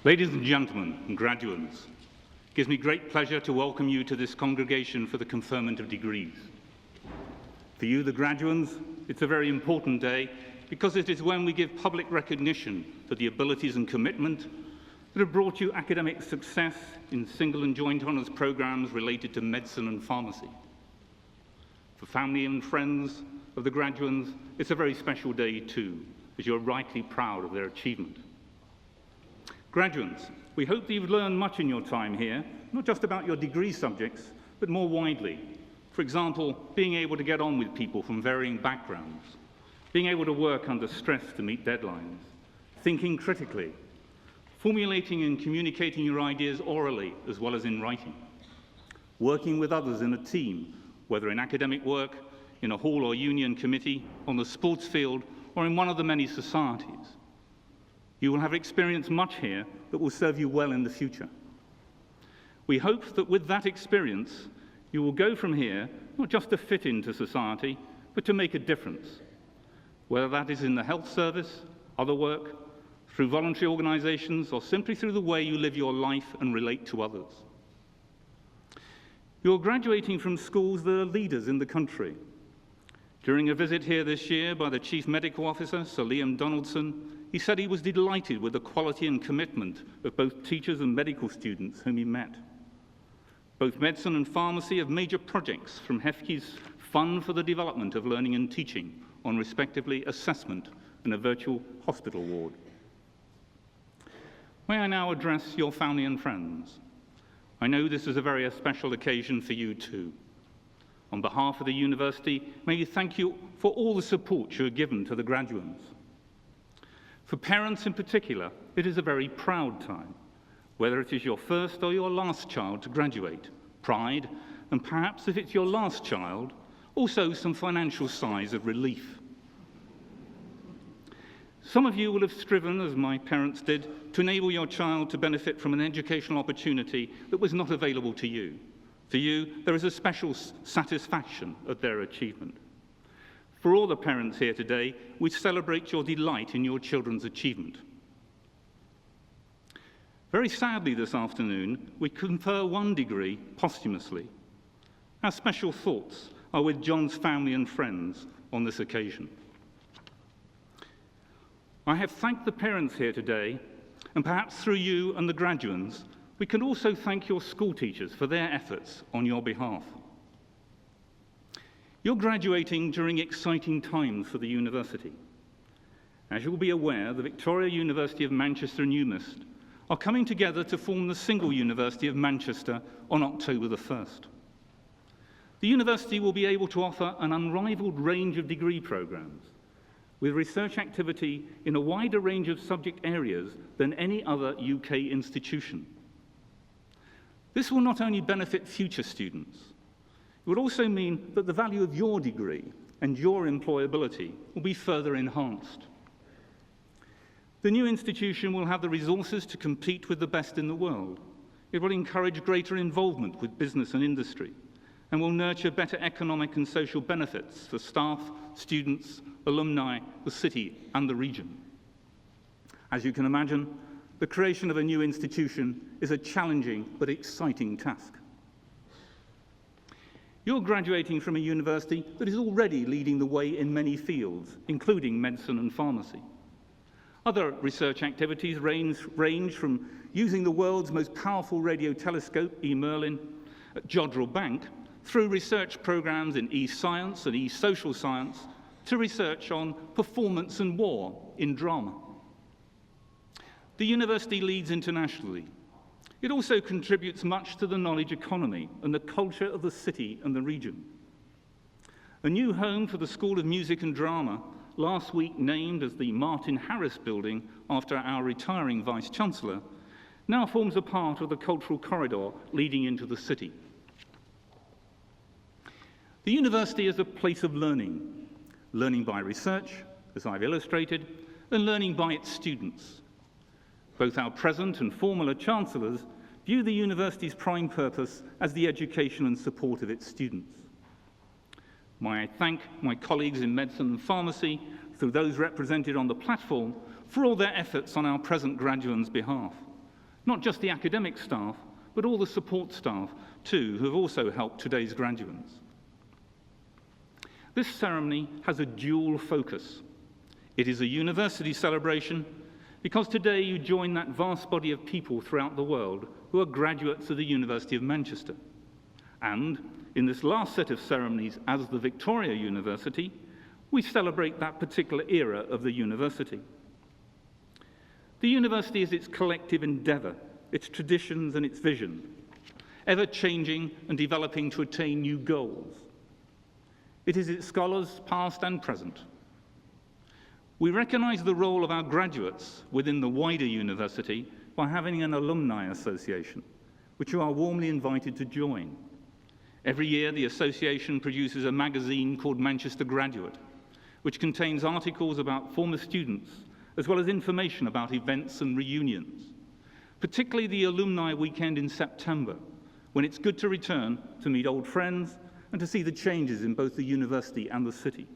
Ladies and gentlemen and graduates, it gives me great pleasure to welcome you to this congregation for the conferment of degrees. For you, the graduands, it's a very important day because it is when we give public recognition for the abilities and commitment that have brought you academic success in single and joint honours programs related to medicine and pharmacy. For family and friends of the graduands, it's a very special day too, as you're rightly proud of their achievement. Graduates, we hope that you've learned much in your time here, not just about your degree subjects, but more widely. For example, being able to get on with people from varying backgrounds, being able to work under stress to meet deadlines, thinking critically, formulating and communicating your ideas orally as well as in writing, working with others in a team, whether in academic work, in a hall or union committee, on the sports field, or in one of the many societies. You will have experienced much here that will serve you well in the future. We hope that with that experience, you will go from here not just to fit into society, but to make a difference, whether that is in the health service, other work, through voluntary organisations, or simply through the way you live your life and relate to others. You're graduating from schools that are leaders in the country. During a visit here this year by the Chief Medical Officer, Sir Liam Donaldson, he said he was delighted with the quality and commitment of both teachers and medical students whom he met. Both medicine and pharmacy have major projects from HEFCI's Fund for the Development of Learning and Teaching on, respectively, assessment and a virtual hospital ward. May I now address your family and friends? I know this is a very special occasion for you too. On behalf of the university, may we thank you for all the support you have given to the graduates. For parents in particular, it is a very proud time, whether it is your first or your last child to graduate, pride, and perhaps if it's your last child, also some financial sighs of relief. Some of you will have striven, as my parents did, to enable your child to benefit from an educational opportunity that was not available to you. For you, there is a special satisfaction at their achievement. For all the parents here today, we celebrate your delight in your children's achievement. Very sadly this afternoon, we confer one degree posthumously. Our special thoughts are with John's family and friends on this occasion. I have thanked the parents here today, and perhaps through you and the graduands, we can also thank your school teachers for their efforts on your behalf. You're graduating during exciting times for the university. As you'll be aware, the Victoria University of Manchester and UMIST are coming together to form the single University of Manchester on October the 1st. The university will be able to offer an unrivaled range of degree programs, with research activity in a wider range of subject areas than any other UK institution. This will not only benefit future students, it would also mean that the value of your degree and your employability will be further enhanced. The new institution will have the resources to compete with the best in the world. It will encourage greater involvement with business and industry, and will nurture better economic and social benefits for staff, students, alumni, the city, and the region. As you can imagine, the creation of a new institution is a challenging but exciting task. You're graduating from a university that is already leading the way in many fields, including medicine and pharmacy. Other research activities range from using the world's most powerful radio telescope, E. Merlin, at Jodrell Bank, through research programs in e-science and e-social science, to research on performance and war in drama. The university leads internationally. It also contributes much to the knowledge economy and the culture of the city and the region. A new home for the School of Music and Drama, last week named as the Martin Harris Building after our retiring Vice-Chancellor, now forms a part of the cultural corridor leading into the city. The university is a place of learning, learning by research, as I've illustrated, and learning by its students. Both our present and former chancellors view the university's prime purpose as the education and support of its students. May I thank my colleagues in medicine and pharmacy, through those represented on the platform, for all their efforts on our present graduates' behalf, Not just the academic staff, but all the support staff too, who have also helped today's graduates. This ceremony has a dual focus. It is a university celebration because today you join that vast body of people throughout the world who are graduates of the University of Manchester. And in this last set of ceremonies as the Victoria University, we celebrate that particular era of the university. The university is its collective endeavour, its traditions and its vision, ever changing and developing to attain new goals. It is its scholars, past and present. We recognise the role of our graduates within the wider university by having an alumni association, which you are warmly invited to join. Every year, the association produces a magazine called Manchester Graduate, which contains articles about former students, as well as information about events and reunions, particularly the Alumni Weekend in September, when it's good to return to meet old friends and to see the changes in both the university and the city.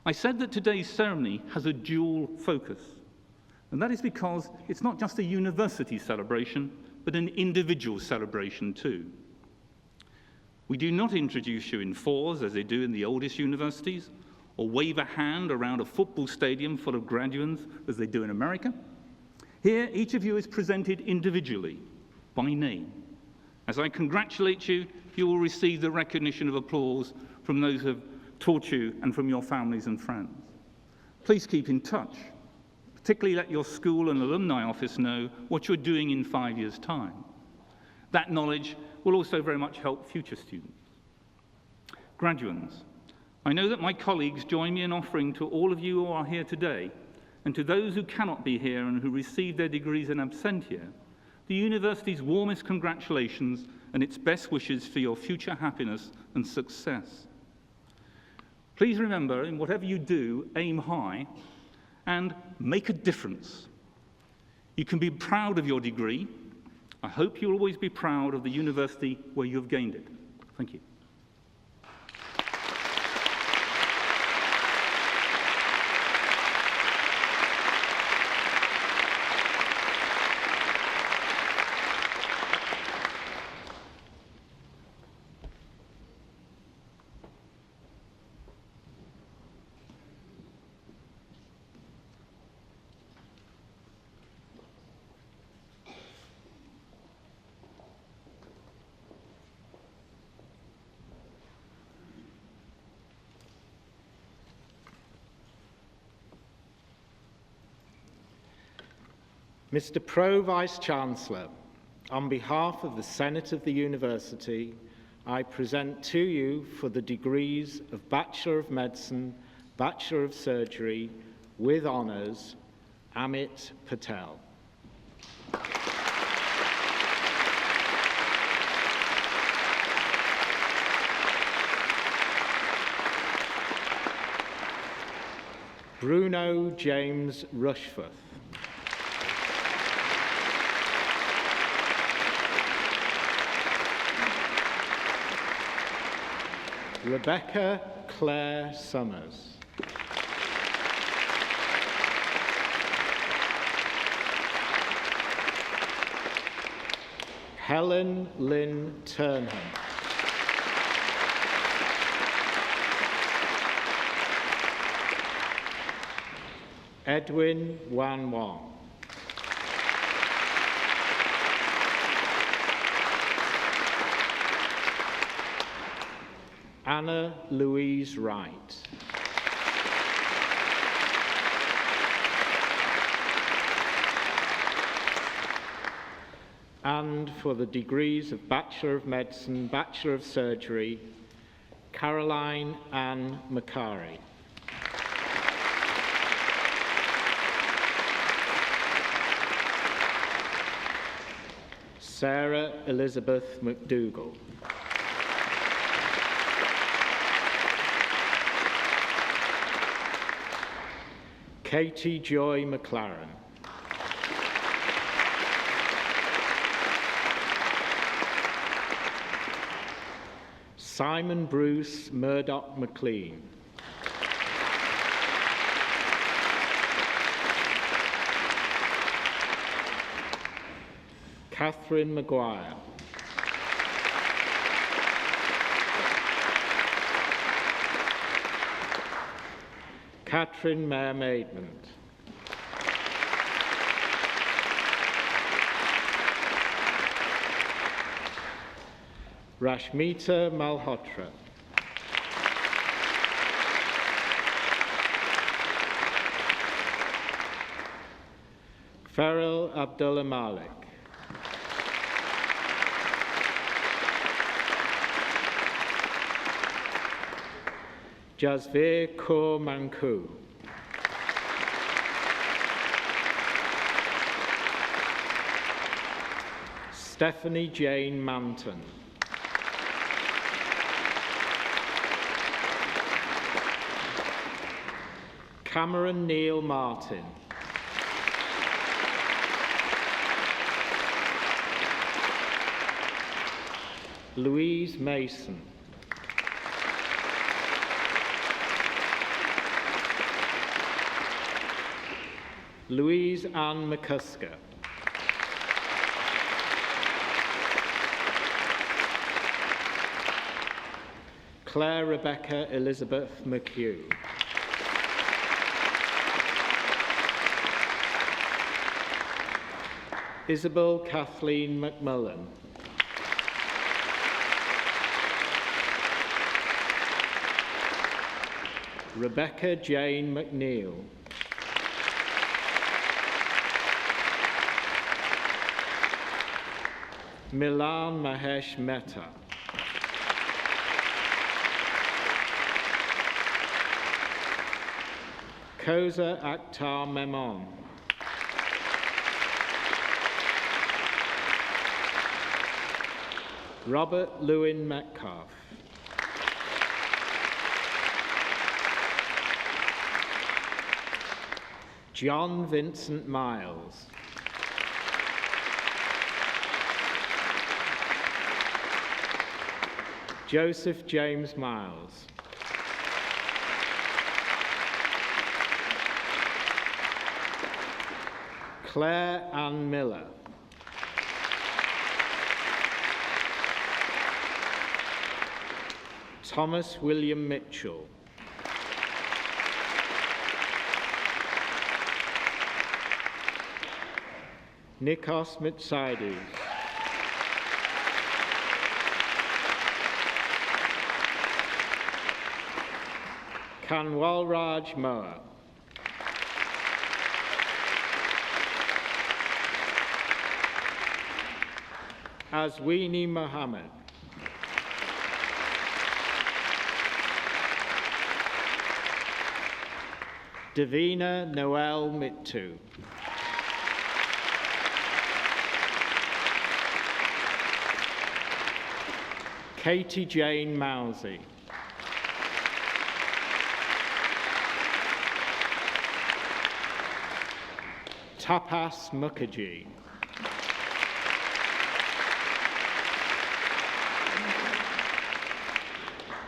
I said that today's ceremony has a dual focus, and that is because it's not just a university celebration, but an individual celebration too. We do not introduce you in fours, as they do in the oldest universities, or wave a hand around a football stadium full of graduates, as they do in America. Here, each of you is presented individually, by name. As I congratulate you, you will receive the recognition of applause from those who have taught you and from your families and friends. Please keep in touch. Particularly let your school and alumni office know what you're doing in 5 years' time. That knowledge will also very much help future students. Graduands, I know that my colleagues join me in offering to all of you who are here today, and to those who cannot be here and who received their degrees in absentia, the university's warmest congratulations and its best wishes for your future happiness and success. Please remember, in whatever you do, aim high and make a difference. You can be proud of your degree. I hope you'll always be proud of the university where you have gained it. Thank you. Mr. Pro Vice-Chancellor, on behalf of the Senate of the University, I present to you for the degrees of Bachelor of Medicine, Bachelor of Surgery, with honours, Amit Patel. Bruno James Rushforth. Rebecca Claire Summers. Helen Lynn Turnham. Edwin Wan Wong. Anna Louise Wright. And for the degrees of Bachelor of Medicine, Bachelor of Surgery, Caroline Ann Macari. Sarah Elizabeth McDougall. Katie Joy McLaren. Simon Bruce Murdoch McLean. Catherine Maguire. Catherine Mayer Maidment. Rashmita Malhotra. Farrell Abdullah Malik. Jasveer Kaur Manku. Stephanie Jane Manton. Cameron Neil Martin. Louise Mason. Louise Ann McCusker. Claire Rebecca Elizabeth McHugh. Isabel Kathleen McMullen. Rebecca Jane McNeil. Milan Mahesh Mehta. Koza Akhtar Memon. Robert Lewin Metcalf. John Vincent Miles. Joseph James Miles. Claire Ann Miller. Thomas William Mitchell. Nikos Mitsidis. Kanwalraj Moa. Azwini Mohammed. Davina Noel Mittu. Katie Jane Mousey. Tapas Mukherjee.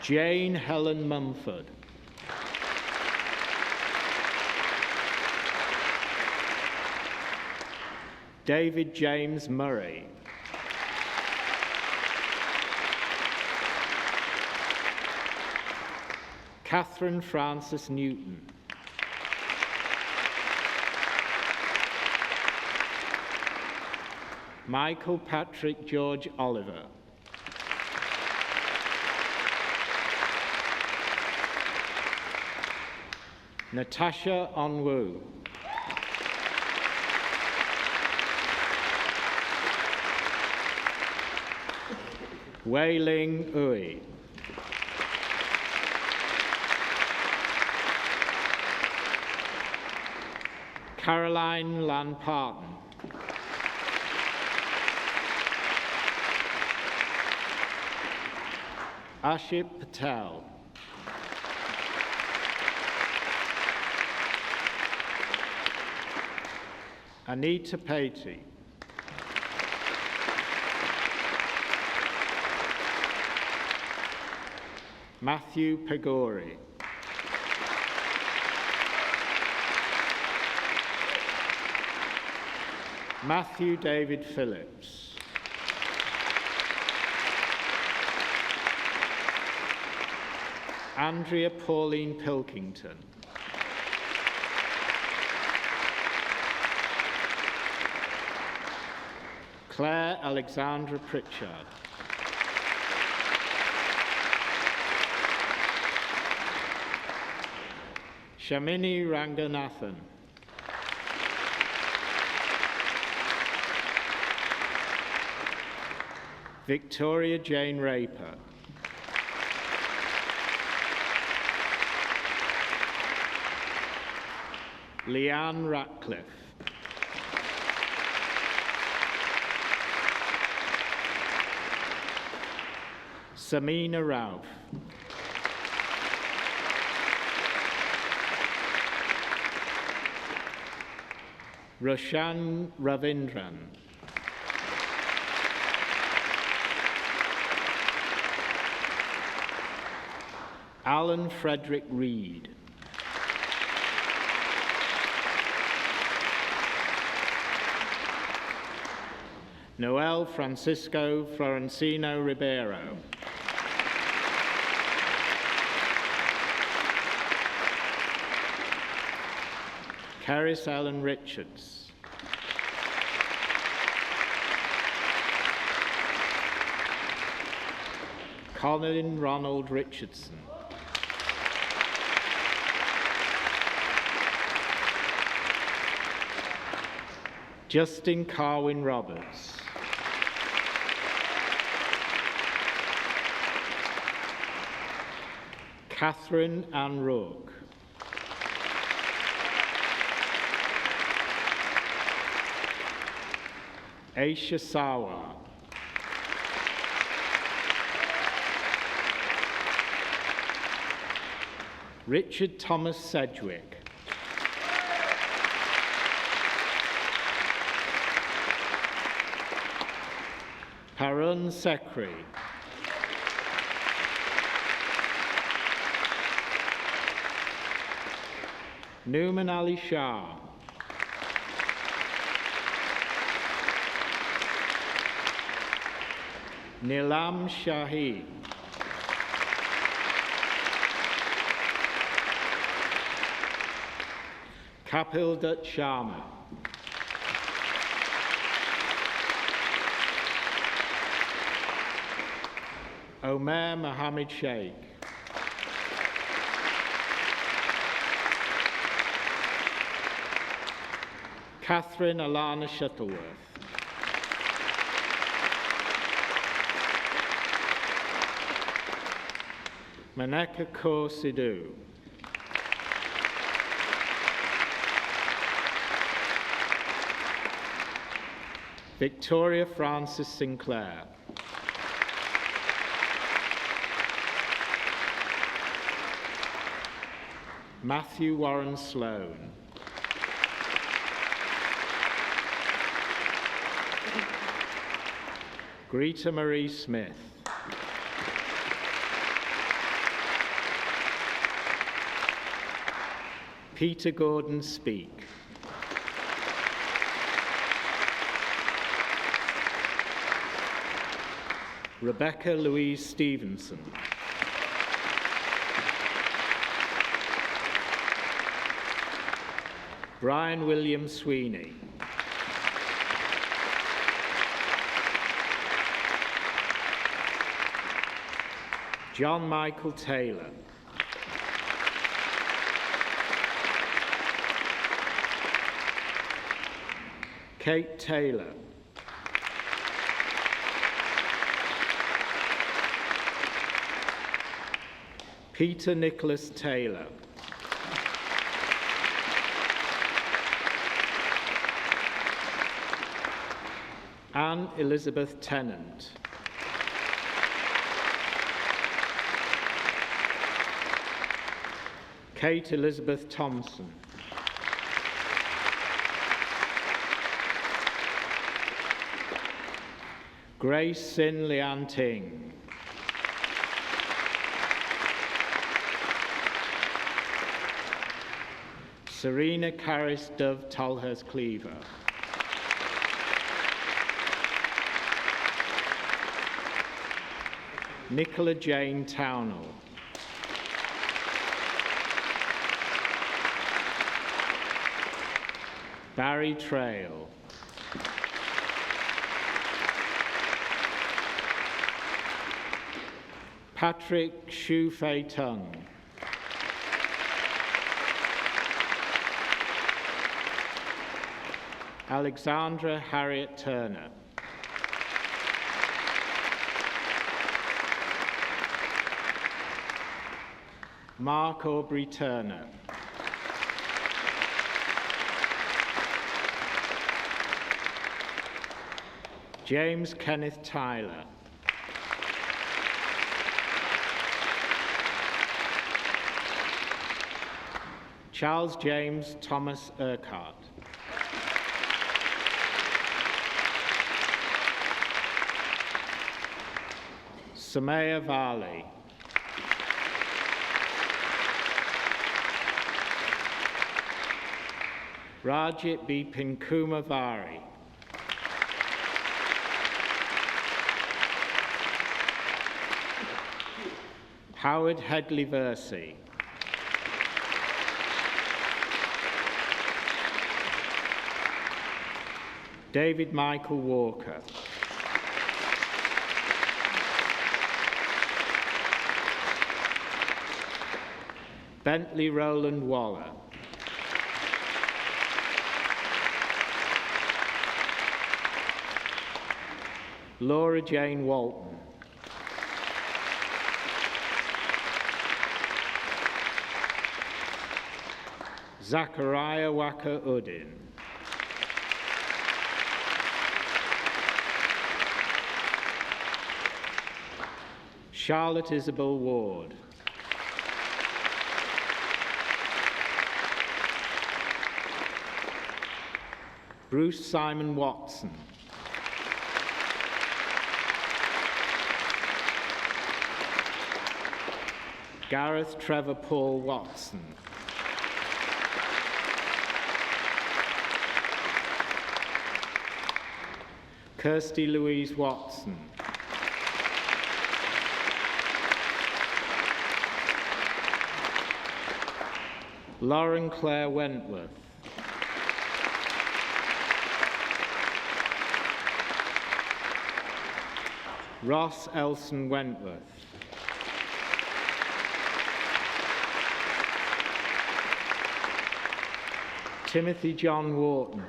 Jane Helen Mumford. David James Murray. Catherine Frances Newton. Michael Patrick George Oliver. Natasha Onwu. Wei Ling Ui. Caroline Lan Parton. Aship Patel. Anita Patey. Matthew Pegori. Matthew David Phillips. Andrea Pauline Pilkington. Claire Alexandra Pritchard. Shamini Ranganathan. Victoria Jane Raper. Leanne Ratcliffe. Samina Rauf. Roshan Ravindran. Alan Frederick Reed. Noel Francisco Florencino Ribeiro. Caris Ellen Richards. Colin Ronald Richardson. Justin Carwin Roberts. Catherine Ann Rourke. Aisha Sawa. Richard Thomas Sedgwick. Parun Sekri. Numan Ali Shah. Nilam Shahi. Kapil Dutt Sharma. Omer Mohammed Sheikh. Catherine Alana Shuttleworth. Maneka Kaur Sidhu. Victoria Francis Sinclair. Matthew Warren Sloan. Greta Marie Smith. Peter Gordon Speak. Rebecca Louise Stevenson. Brian William Sweeney. John Michael Taylor. Kate Taylor. Peter Nicholas Taylor. Anne Elizabeth Tennant. Kate Elizabeth Thompson. Grace Sin Lian Ting. Serena Caris Dove Tolhurst Cleaver. Nicola Jane Townell. Barry Trail. Patrick Shu Fei Tung. Alexandra Harriet Turner. Mark Aubrey Turner. James Kenneth Tyler. Charles James Thomas Urquhart. Samaya Vali. Rajit Bipin Kumavari. Howard Headley Versey. David Michael Walker. Bentley Roland Waller. Laura Jane Walton. Zachariah Waka Udin. Charlotte Isabel Ward. Bruce Simon Watson. Gareth Trevor Paul Watson. Kirsty Louise Watson. Lauren Claire Wentworth. Ross Elson Wentworth. Timothy John Wharton.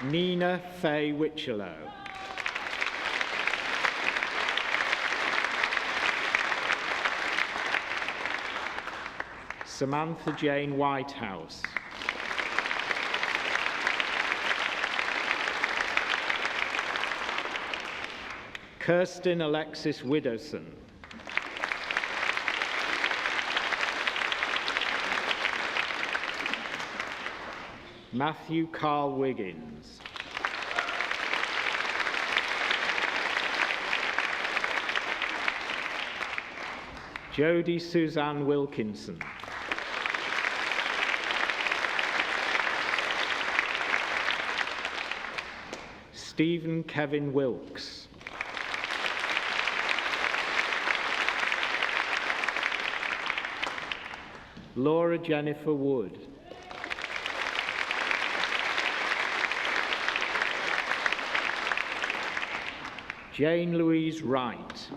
Nina Faye Witchelow. Samantha Jane Whitehouse. Kirsten Alexis Widowson. Matthew Carl Wiggins. Jodie Suzanne Wilkinson. Stephen Kevin Wilkes. Laura Jennifer Wood. Jane Louise Wright.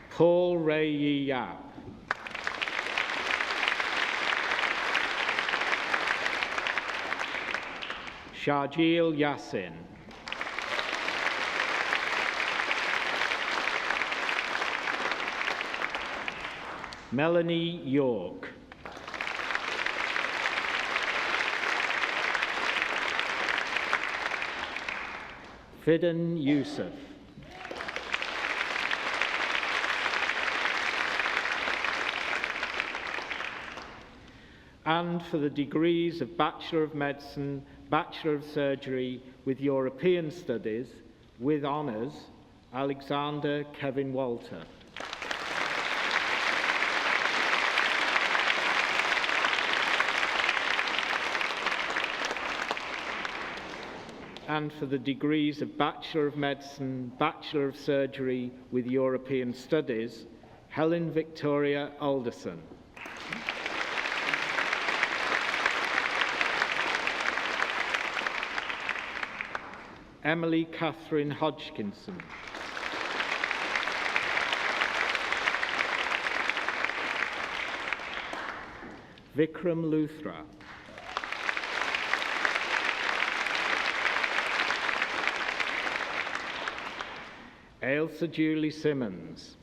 Paul Ray Yi Yap. Sharjeel Yassin. Melanie York. Fidan Youssef. And for the degrees of Bachelor of Medicine, Bachelor of Surgery with European Studies, with honours, Alexander Kevin Walter. and for the degrees of Bachelor of Medicine, Bachelor of Surgery with European Studies, Helen Victoria Alderson. Emily Catherine Hodgkinson. Vikram Luthra. Ailsa Julie Simmons.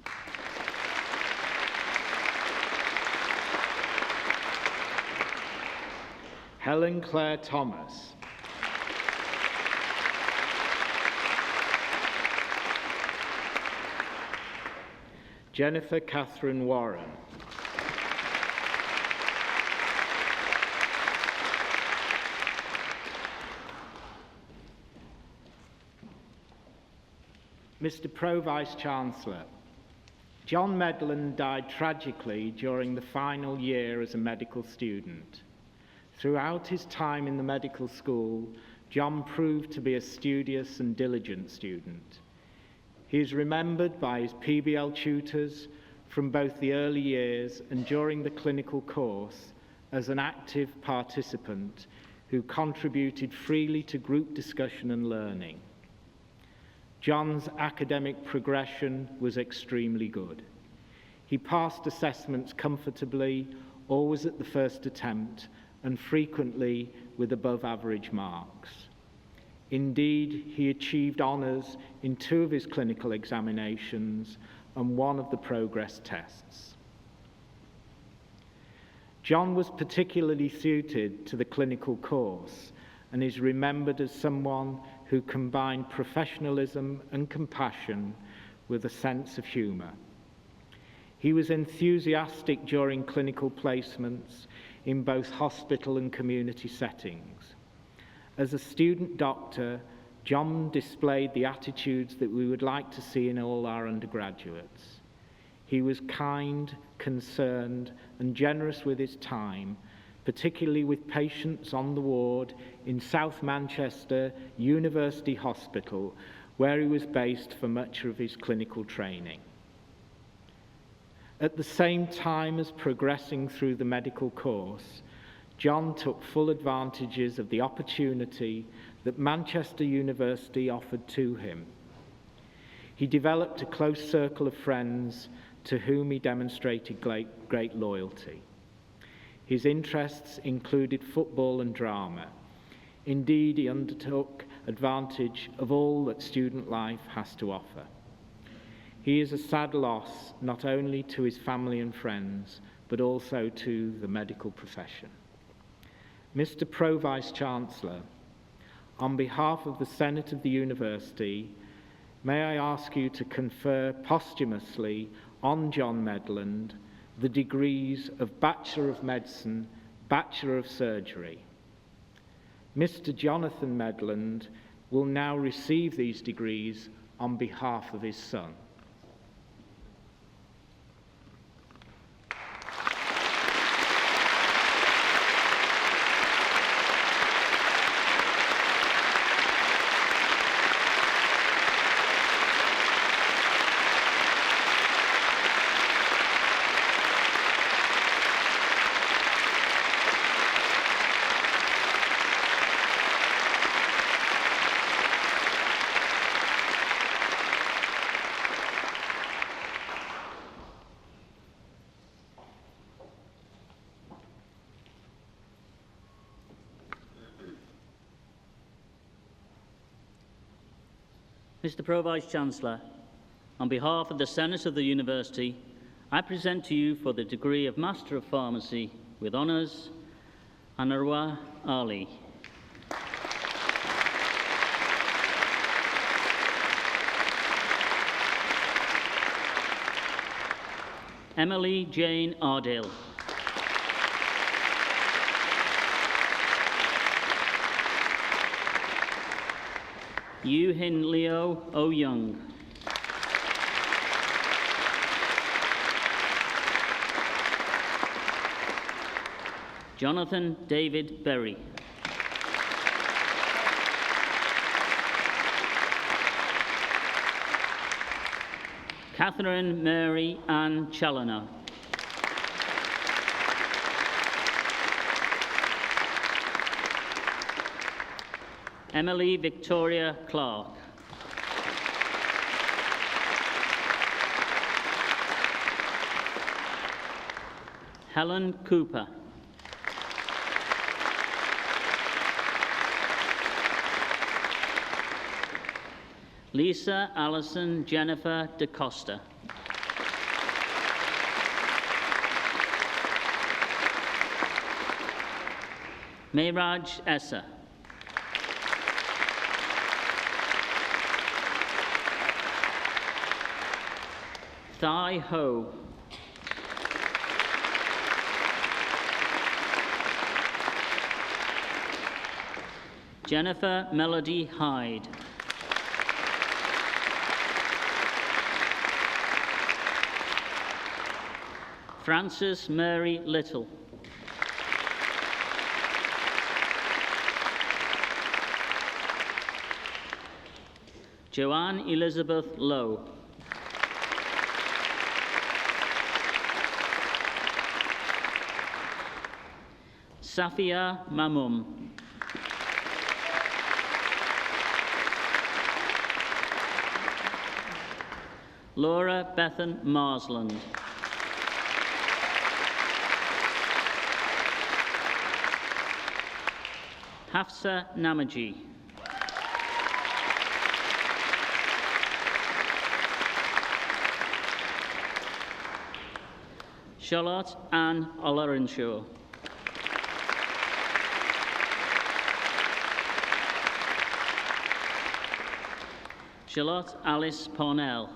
Helen Claire Thomas. Jennifer Catherine Warren. Mr. Pro-Vice-Chancellor, John Medland died tragically during the final year as a medical student. Throughout his time in the medical school, John proved to be a studious and diligent student. He is remembered by his PBL tutors from both the early years and during the clinical course as an active participant who contributed freely to group discussion and learning. John's academic progression was extremely good. He passed assessments comfortably, always at the first attempt, and frequently with above-average marks. Indeed, he achieved honours in 2 of his clinical examinations and 1 of the progress tests. John was particularly suited to the clinical course and is remembered as someone who combined professionalism and compassion with a sense of humour. He was enthusiastic during clinical placements in both hospital and community settings. As a student doctor, John displayed the attitudes that we would like to see in all our undergraduates. He was kind, concerned, and generous with his time, particularly with patients on the ward in South Manchester University Hospital, where he was based for much of his clinical training. At the same time as progressing through the medical course, John took full advantages of the opportunity that Manchester University offered to him. He developed a close circle of friends to whom he demonstrated great loyalty. His interests included football and drama. Indeed, he undertook advantage of all that student life has to offer. He is a sad loss not only to his family and friends, but also to the medical profession. Mr. Pro-Vice-Chancellor, on behalf of the Senate of the University, may I ask you to confer posthumously on John Medland the degrees of Bachelor of Medicine, Bachelor of Surgery. Mr. Jonathan Medland will now receive these degrees on behalf of his son. Mr. Pro-Vice-Chancellor, on behalf of the Senate of the University, I present to you for the degree of Master of Pharmacy with honours, Anarwa Ali. Emily Jane Ardale. Yu Hin Leo O Young. Jonathan David Berry. Catherine Mary Ann Challoner. Emily Victoria Clark. Helen Cooper. Lisa Allison Jennifer DaCosta. Mehraj Essa. Thai Ho. Jennifer Melody Hyde. Frances Mary Little. Joanne Elizabeth Lowe. Safia Mamum. Laura Bethan Marsland. Hafsa Namaji. Charlotte Ann Ollerenshaw. Charlotte Alice Parnell.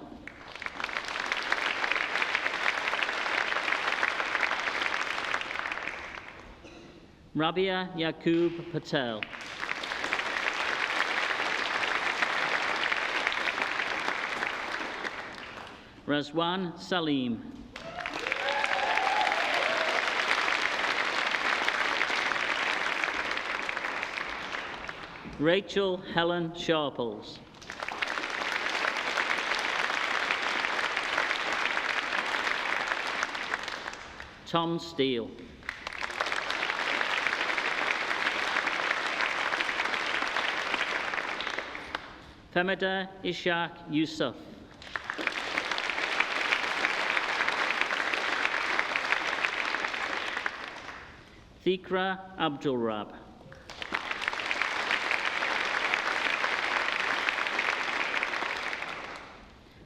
Rabia Yaqub Patel. Razwan Salim. Rachel Helen Sharples. Tom Steele. Femida Ishaq Yusuf. Thikra Abdulrab.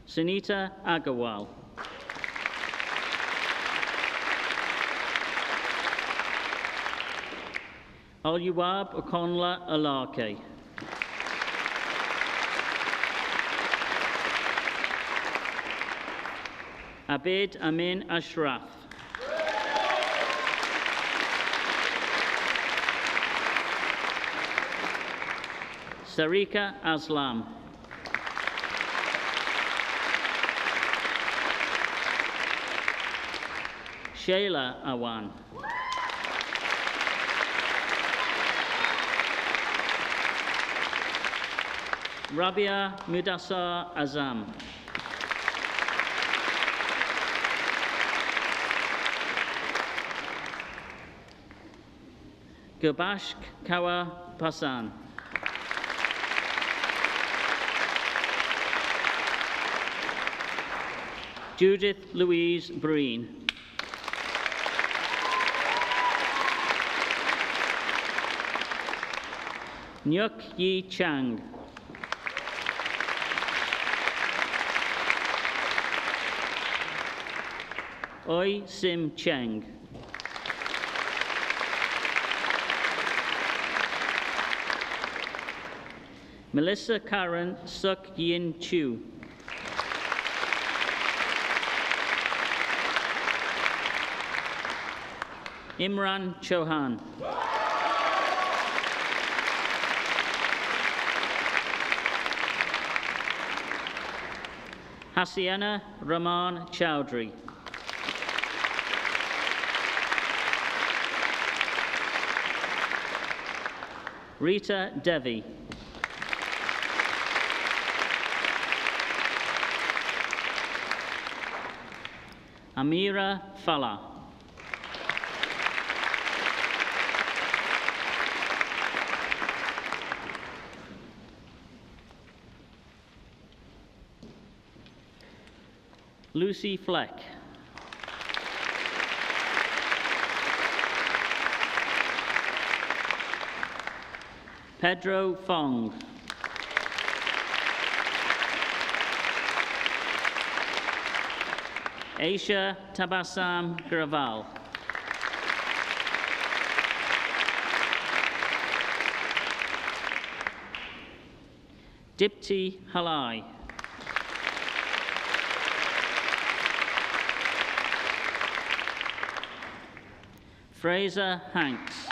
Sunita Agarwal. Oluwab Okonla Alake. Abid Amin Ashraf. Sarika Aslam. Shayla Awan. Rabia Mudassar Azam. Gubashk Kawa Pasan. Judith Louise Breen. Nyuk Yi Chang. Oi Sim Cheng. Melissa Karen Suk Yin Chu. Imran Chauhan. Hasiana Rahman Chowdhury. Rita Devi. Amira Fala. Lucy Fleck. Pedro Fong. Aisha Tabassam Graval. Dipti Halai. Fraser Hanks.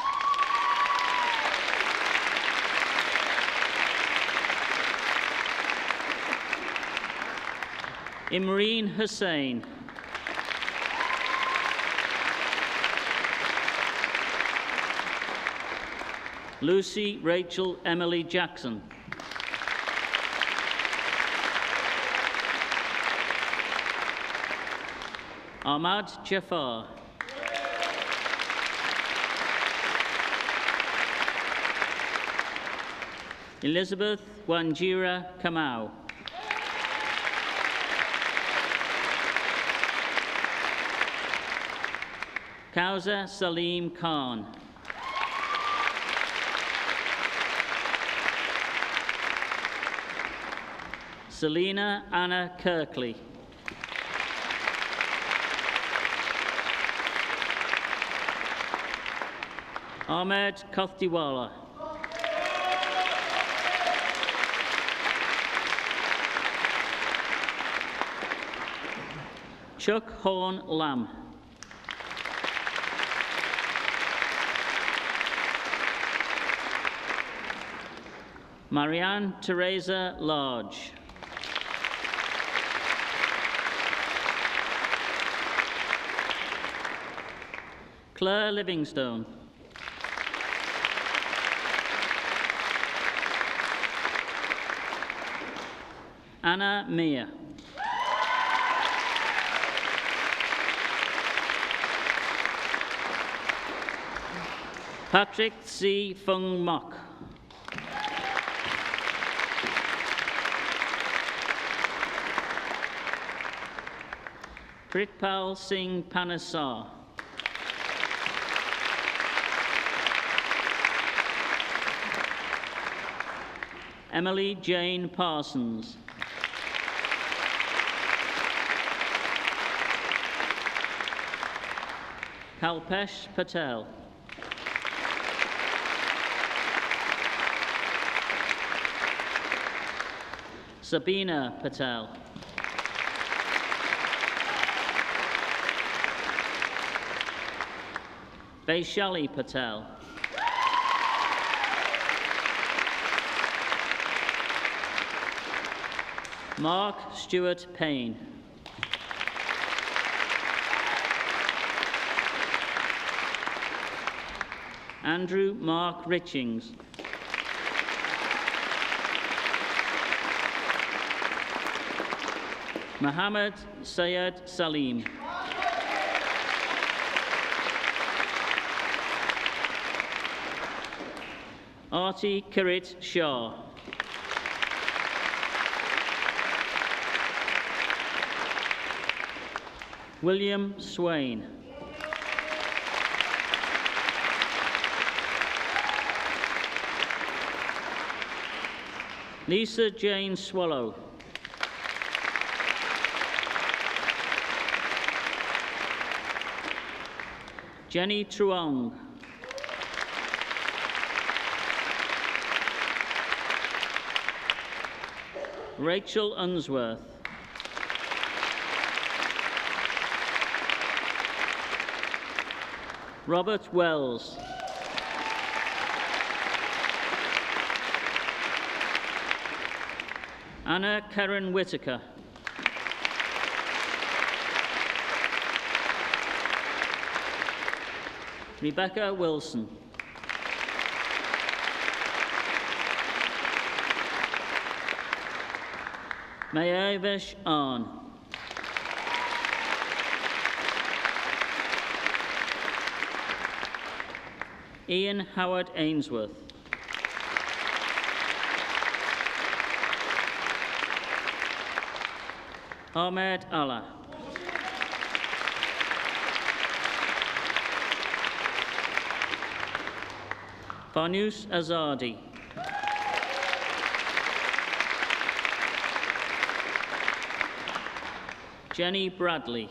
Imreen Hussain. Lucy Rachel Emily Jackson. Ahmad Jafar. Elizabeth Wanjira Kamau. Kauza Salim Khan. Selina Anna Kirkley. Ahmed Kothtiwala. Chuck Horn Lamb. Marianne Teresa Large. Claire Livingstone. Anna Mia. Patrick C. Fung Mok. Pritpal Singh Panasar. Emily Jane Parsons. Kalpesh Patel. Sabina Patel. Vaishali Patel. Mark Stewart Payne. Andrew Mark Richings. Mohammed Sayed Salim. Arti Kirit Shah. William Swain. Lisa Jane Swallow. Jenny Truong. Rachel Unsworth. Robert Wells. Anna Karen Whitaker. Rebecca Wilson. Mayavesh Arn. Ian Howard Ainsworth. Ahmed Allah. Farnoosh Azadi. Jenny Bradley.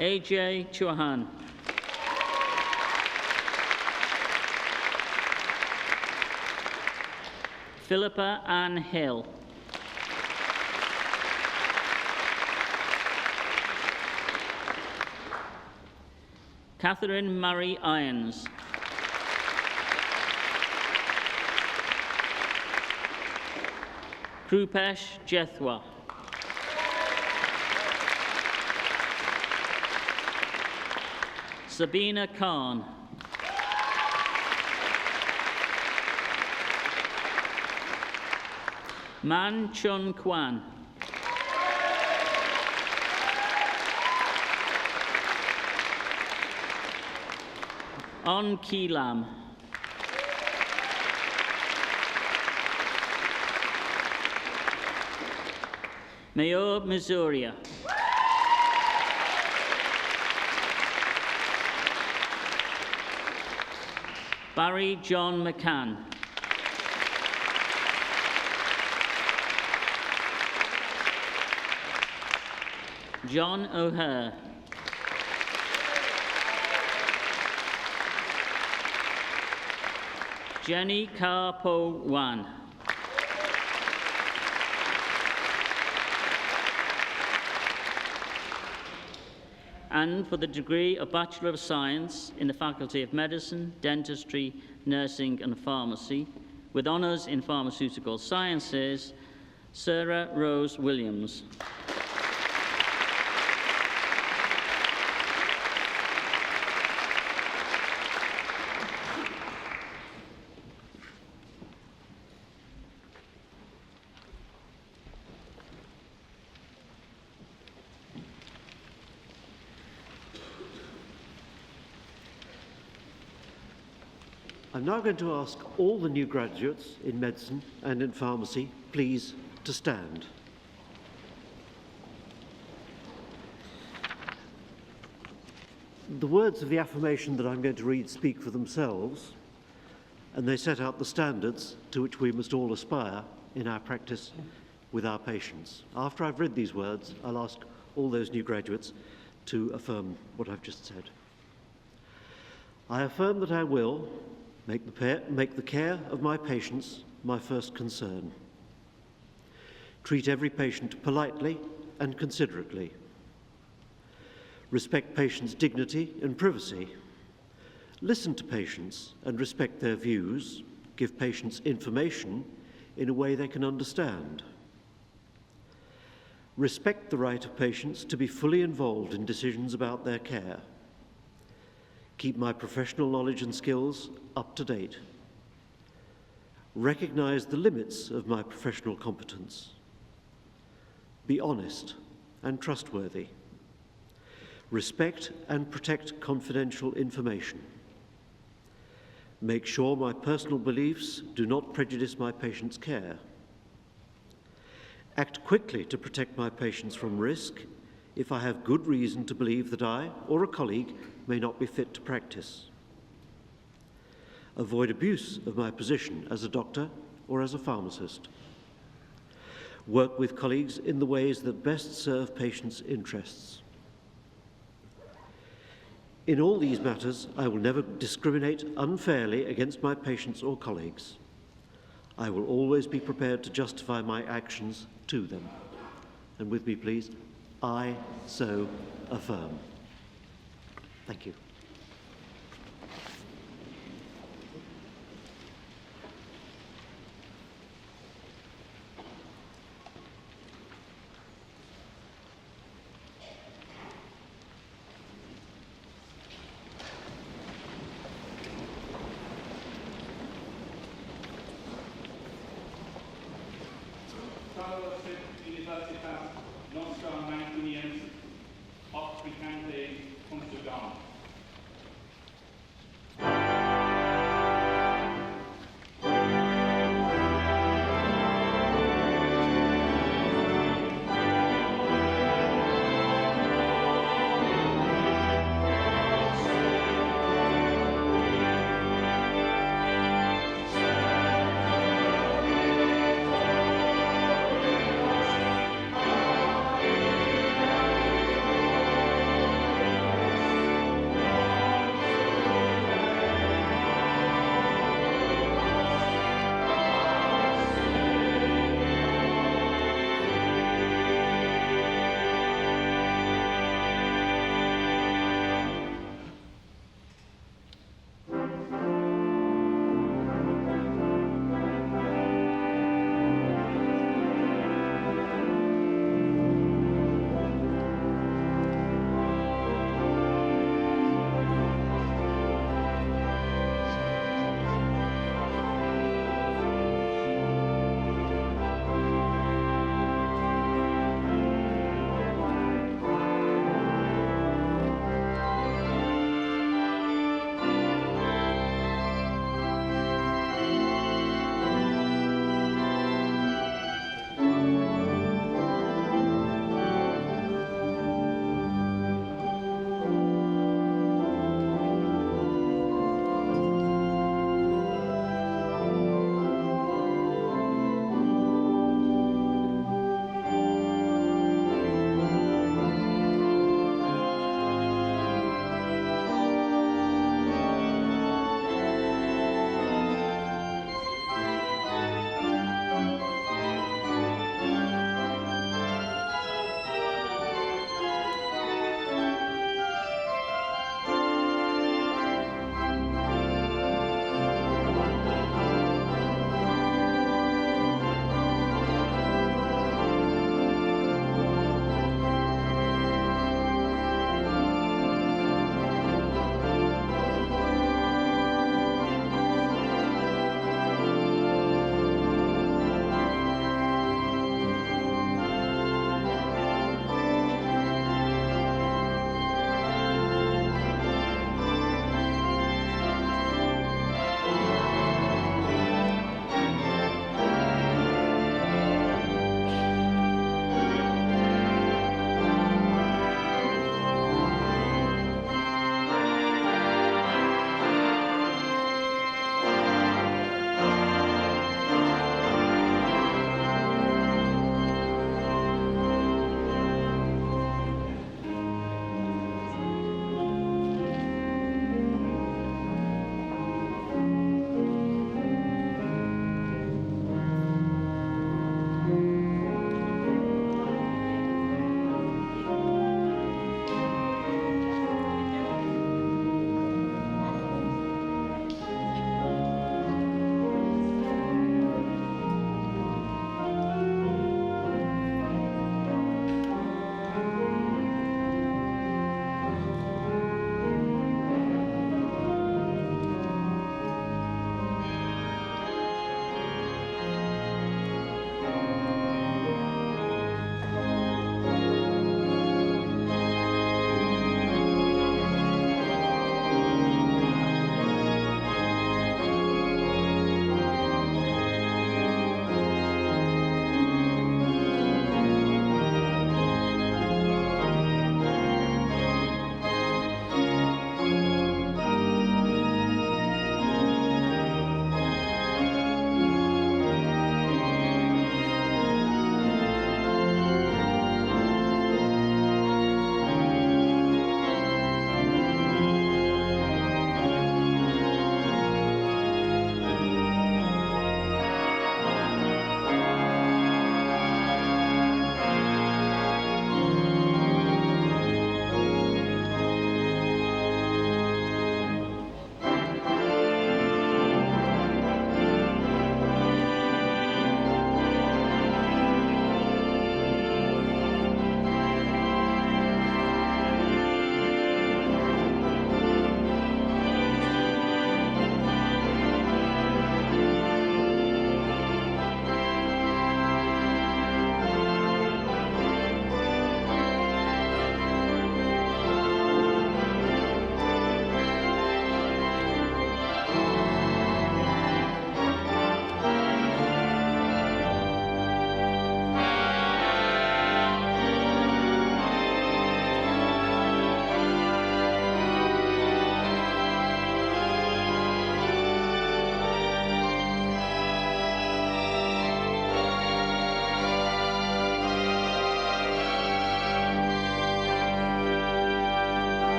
AJ Chauhan. Philippa Ann Hill. Catherine Marie Irons. Krupesh Jethwa. Sabina Khan. Man Chun Kwan. On Ki Lam. Mayor Missouri. Barry John McCann. John O'Hare. Jenny Karpo Wan. And for the degree of Bachelor of Science in the Faculty of Medicine, Dentistry, Nursing and Pharmacy, with honours in Pharmaceutical Sciences, Sarah Rose Williams. I'm now going to ask all the new graduates in medicine and in pharmacy, please, to stand. The words of the affirmation that I'm going to read speak for themselves, and they set out the standards to which we must all aspire in our practice with our patients. After I've read these words, I'll ask all those new graduates to affirm what I've just said. I affirm that I will make the care of my patients my first concern. Treat every patient politely and considerately. Respect patients' dignity and privacy. Listen to patients and respect their views. Give patients information in a way they can understand. Respect the right of patients to be fully involved in decisions about their care. Keep my professional knowledge and skills up to date. Recognize the limits of my professional competence. Be honest and trustworthy. Respect and protect confidential information. Make sure my personal beliefs do not prejudice my patient's care. Act quickly to protect my patients from risk if I have good reason to believe that I or a colleague may not be fit to practice. Avoid abuse of my position as a doctor or as a pharmacist. Work with colleagues in the ways that best serve patients' interests. In all these matters, I will never discriminate unfairly against my patients or colleagues. I will always be prepared to justify my actions to them. And with me, please, I so affirm. Thank you. Hoc precante consudamus.